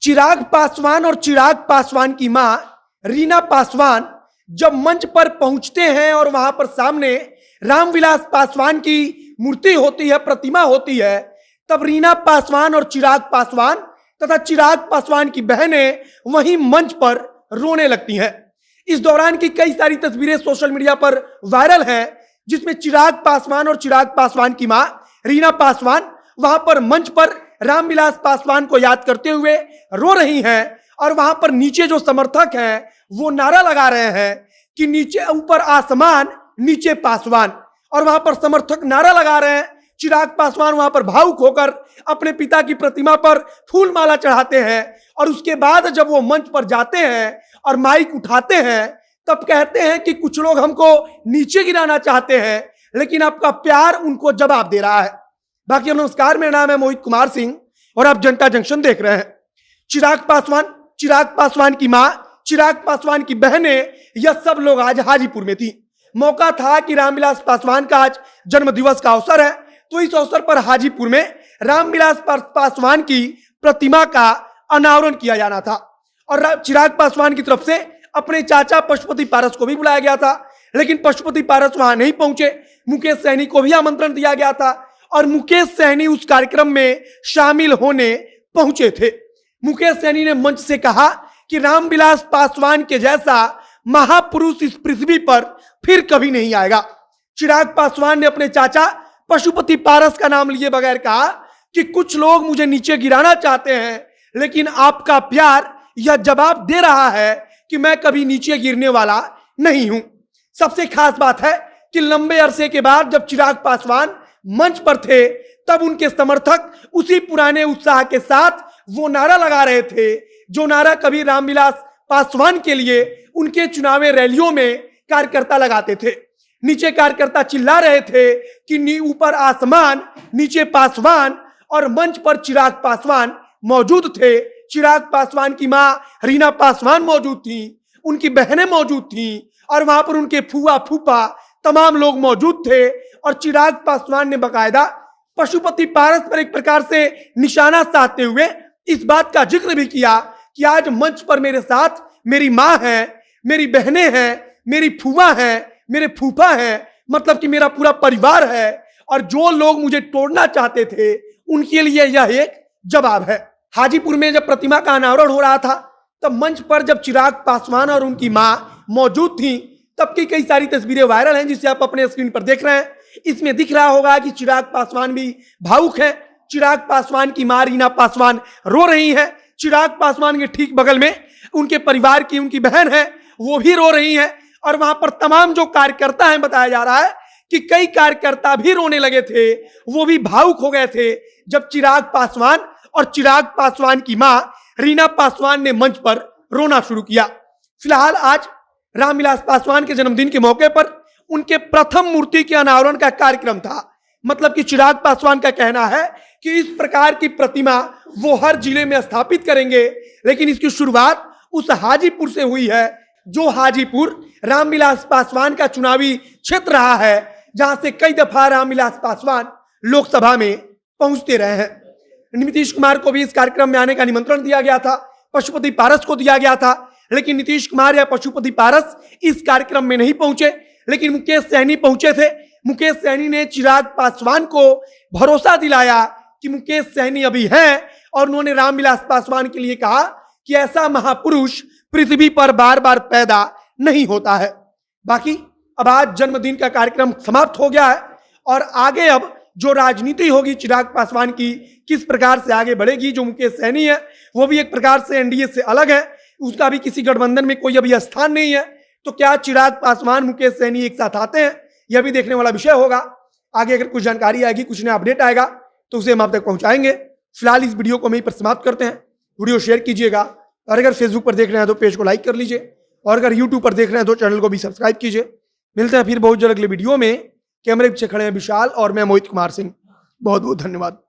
चिराग पासवान और चिराग पासवान की मां रीना पासवान जब मंच पर पहुंचते हैं और वहां पर सामने रामविलास पासवान की मूर्ति होती है, प्रतिमा होती है, तब रीना पासवान और चिराग पासवान तथा चिराग पासवान की बहनें वहीं मंच पर रोने लगती हैं। इस दौरान की कई सारी तस्वीरें सोशल मीडिया पर वायरल हैं, जिसमें चिराग पासवान और चिराग पासवान की मां रीना पासवान वहां पर मंच पर रामविलास पासवान को याद करते हुए रो रही हैं और वहां पर नीचे जो समर्थक हैं वो नारा लगा रहे हैं कि नीचे ऊपर आसमान नीचे पासवान, और वहां पर समर्थक नारा लगा रहे हैं। चिराग पासवान वहां पर भावुक होकर अपने पिता की प्रतिमा पर फूल माला चढ़ाते हैं और उसके बाद जब वो मंच पर जाते हैं और माइक उठाते हैं तब कहते हैं कि कुछ लोग हमको नीचे गिराना चाहते हैं, लेकिन आपका प्यार उनको जवाब दे रहा है। बाकी नमस्कार, मेरा नाम है मोहित कुमार सिंह और आप जनता जंक्शन देख रहे हैं। चिराग पासवान की मां, चिराग पासवान की बहनें, यह सब लोग आज हाजीपुर में थी। मौका था कि रामविलास पासवान का आज जन्म दिवस का अवसर है, तो इस अवसर पर हाजीपुर में रामविलास पासवान की प्रतिमा का अनावरण किया जाना था और चिराग पासवान की तरफ से अपने चाचा पशुपति पारस को भी बुलाया गया था, लेकिन पशुपति पारस वहां नहीं पहुंचे। मुकेश सहनी को भी आमंत्रण दिया गया था और मुकेश सहनी उस कार्यक्रम में शामिल होने पहुंचे थे। मुकेश सहनी ने मंच से कहा कि रामविलास पासवान के जैसा महापुरुष इस पृथ्वी पर फिर कभी नहीं आएगा। चिराग पासवान ने अपने चाचा पशुपति पारस का नाम लिए बगैर कहा कि कुछ लोग मुझे नीचे गिराना चाहते हैं, लेकिन आपका प्यार यह जवाब दे रहा है कि मैं कभी नीचे गिरने वाला नहीं हूं। सबसे खास बात है कि लंबे अरसे के बाद जब चिराग पासवान मंच पर थे तब उनके समर्थक उसी पुराने उत्साह के साथ वो नारा लगा रहे थे जो नारा कभी रामविलास पासवान के लिए उनके चुनावी रैलियों में कार्यकर्ता लगाते थे। नीचे कार्यकर्ता चिल्ला रहे थे कि ऊपर आसमान नीचे पासवान, और मंच पर चिराग पासवान मौजूद थे। चिराग पासवान की मां रीना पासवान मौजूद थी, उनकी बहनें मौजूद थी और वहां पर उनके फूफा फूफा तमाम लोग मौजूद थे। और चिराग पासवान ने बकायदा पशुपति पारस पर एक प्रकार से निशाना साधते हुए इस बात का जिक्र भी किया कि आज मंच पर मेरे साथ मेरी मां है, मेरी बहनें हैं, मेरी फूफा हैं, मेरे फूफा हैं, मतलब कि मेरा पूरा परिवार है, और जो लोग मुझे तोड़ना चाहते थे उनके लिए यह एक जवाब है। हाजीपुर में जब प्रतिमा का अनावरण हो रहा था तब मंच पर जब चिराग पासवान और उनकी मां मौजूद थी तब की कई सारी तस्वीरें वायरल हैं, जिसे आप अपने स्क्रीन पर देख रहे हैं। इसमें दिख रहा होगा कि चिराग पासवान भी भावुक है। चिराग पासवान की मां रीना पासवान रो रही है। चिराग पासवान के ठीक बगल में उनके परिवार की उनकी बहन है, वो भी रो रही है। और वहां पर तमाम जो कार्यकर्ता हैं, बताया जा रहा है कि कई कार्यकर्ता भी रोने लगे थे, वो भी भावुक हो गए थे जब चिराग पासवान और चिराग पासवान की मां रीना पासवान ने मंच पर रोना शुरू किया। फिलहाल आज रामविलास पासवान के जन्मदिन के मौके पर उनके प्रथम मूर्ति के अनावरण का कार्यक्रम था। मतलब कि चिराग पासवान का कहना है कि इस प्रकार की प्रतिमा वो हर जिले में स्थापित करेंगे, लेकिन इसकी शुरुआत उस हाजीपुर से हुई है जो हाजीपुर रामविलास पासवान का चुनावी क्षेत्र रहा है, जहां से कई दफा रामविलास पासवान लोकसभा में पहुंचते रहे हैं। नीतीश कुमार को भी इस कार्यक्रम में आने का निमंत्रण दिया गया था, पशुपति पारस को दिया गया था, लेकिन नीतीश कुमार या पशुपति पारस इस कार्यक्रम में नहीं पहुंचे, लेकिन मुकेश सहनी पहुंचे थे। मुकेश सहनी ने चिराग पासवान को भरोसा दिलाया कि मुकेश सहनी अभी हैं, और उन्होंने रामविलास पासवान के लिए कहा कि ऐसा महापुरुष पृथ्वी पर बार बार पैदा नहीं होता है। बाकी अब आज जन्मदिन का कार्यक्रम समाप्त हो गया है और आगे अब जो राजनीति होगी चिराग पासवान की, किस प्रकार से आगे बढ़ेगी। जो मुकेश सहनी है वो भी एक प्रकार से एनडीए से अलग है, उसका भी किसी गठबंधन में कोई अभी स्थान नहीं है, तो क्या चिराग पासवान मुकेश सहनी एक साथ आते हैं, यह भी देखने वाला विषय होगा। आगे अगर कुछ जानकारी आएगी, कुछ नया अपडेट आएगा तो उसे हम आप तक पहुंचाएंगे। फिलहाल इस वीडियो को हम यहीं पर समाप्त करते हैं। वीडियो शेयर कीजिएगा, और अगर फेसबुक पर देख रहे हैं तो पेज को लाइक कर लीजिए, और अगर यूट्यूब पर देख रहे हैं तो चैनल को भी सब्सक्राइब कीजिए। मिलते हैं फिर बहुत जल्द अगले वीडियो में। कैमरे पीछे खड़े हैं विशाल और मैं मोहित कुमार सिंह। बहुत बहुत धन्यवाद।